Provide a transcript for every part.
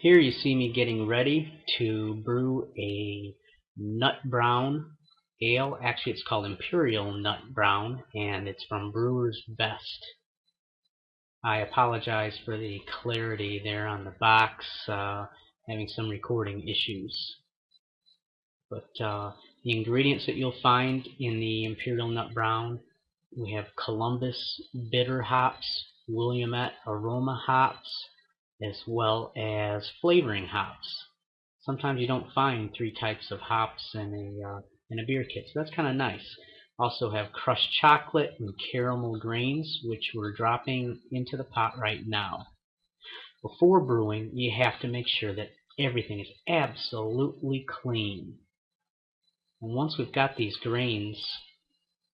Here you see me getting ready to brew a nut brown ale. Actually, it's called Imperial Nut Brown, and it's from Brewer's Best. I apologize for the clarity there on the box, having some recording issues. But the ingredients that you'll find in the Imperial Nut Brown, we have Columbus bitter hops, Willamette aroma hops, as well as flavoring hops. Sometimes you don't find 3 types of hops in a beer kit, so that's kind of nice. Also have crushed chocolate and caramel grains, which we're dropping into the pot right now. Before brewing, you have to make sure that everything is absolutely clean. And once we've got these grains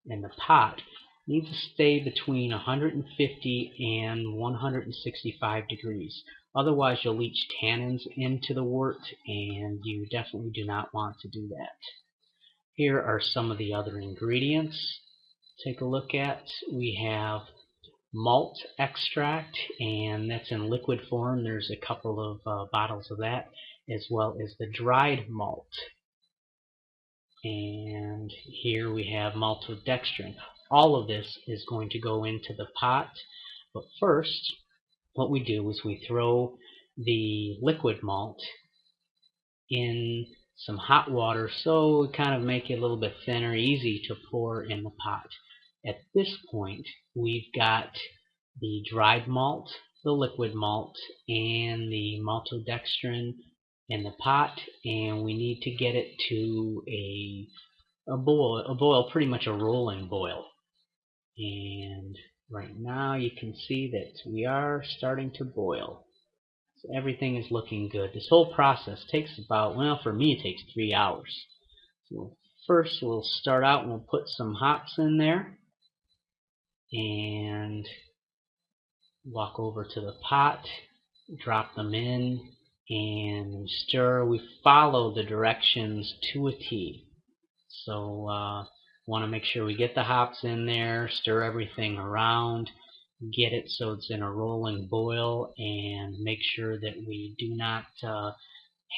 in the pot, needs to stay between 150 and 165 degrees. Otherwise you'll leach tannins into the wort, and you definitely do not want to do that. Here are some of the other ingredients. Take a look at. We have malt extract, and that's in liquid form. There's a couple of bottles of that, as well as the dried malt. And here we have maltodextrin. All of this is going to go into the pot, but first what we do is we throw the liquid malt in some hot water, so we kind of make it a little bit thinner, easy to pour in the pot. At this point we've got the dried malt, the liquid malt, and the maltodextrin in the pot, and we need to get it to a boil, pretty much a rolling boil. And right now you can see that we are starting to boil. So everything is looking good. This whole process takes about, well, for me it takes 3 hours. So first we'll start out and we'll put some hops in there and walk over to the pot, drop them in, and stir. We follow the directions to a T. So want to make sure we get the hops in there, stir everything around, get it so it's in a rolling boil, and make sure that we do not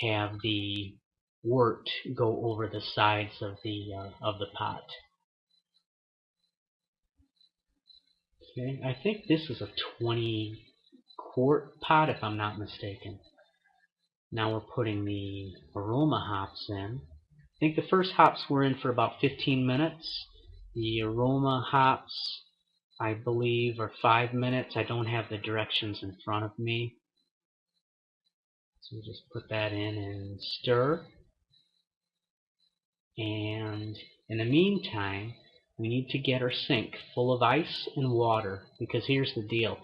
have the wort go over the sides of the pot. Okay, I think this is a 20-quart pot if I'm not mistaken. Now we're putting the aroma hops in. I think the first hops were in for about 15 minutes. The aroma hops, I believe, are 5 minutes. I don't have the directions in front of me. So we'll just put that in and stir. And in the meantime, we need to get our sink full of ice and water, because here's the deal.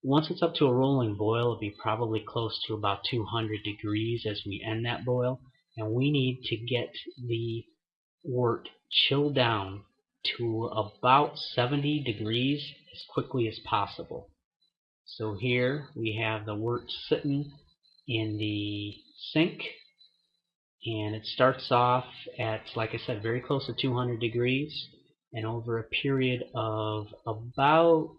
Once it's up to a rolling boil, it'll be probably close to about 200 degrees as we end that boil. And we need to get the wort chilled down to about 70 degrees as quickly as possible. So here we have the wort sitting in the sink, and it starts off at, like I said, very close to 200 degrees, and over a period of about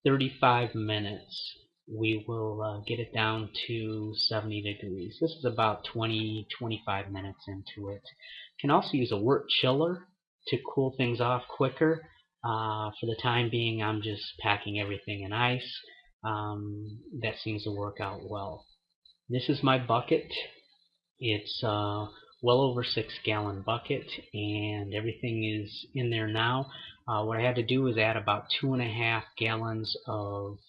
35 minutes we will get it down to 70 degrees. This is about 20-25 minutes into it. You can also use a wort chiller to cool things off quicker. For the time being, I'm just packing everything in ice. That seems to work out well. This is my bucket. It's well over 6-gallon bucket, and everything is in there now. What I had to do is add about 2.5 gallons of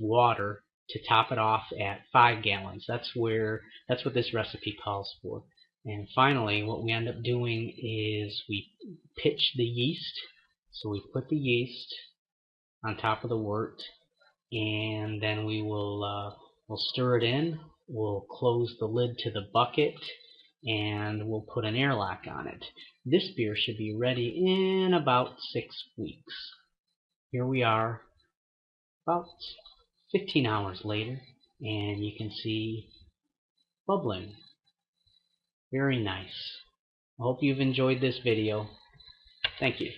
water to top it off at 5 gallons. That's what this recipe calls for. And finally, what we end up doing is we pitch the yeast. So we put the yeast on top of the wort, and then we'll stir it in. We'll close the lid to the bucket, and we'll put an airlock on it. This beer should be ready in about 6 weeks. Here we are, about 15 hours later, and you can see bubbling. Very nice. I hope you've enjoyed this video. Thank you.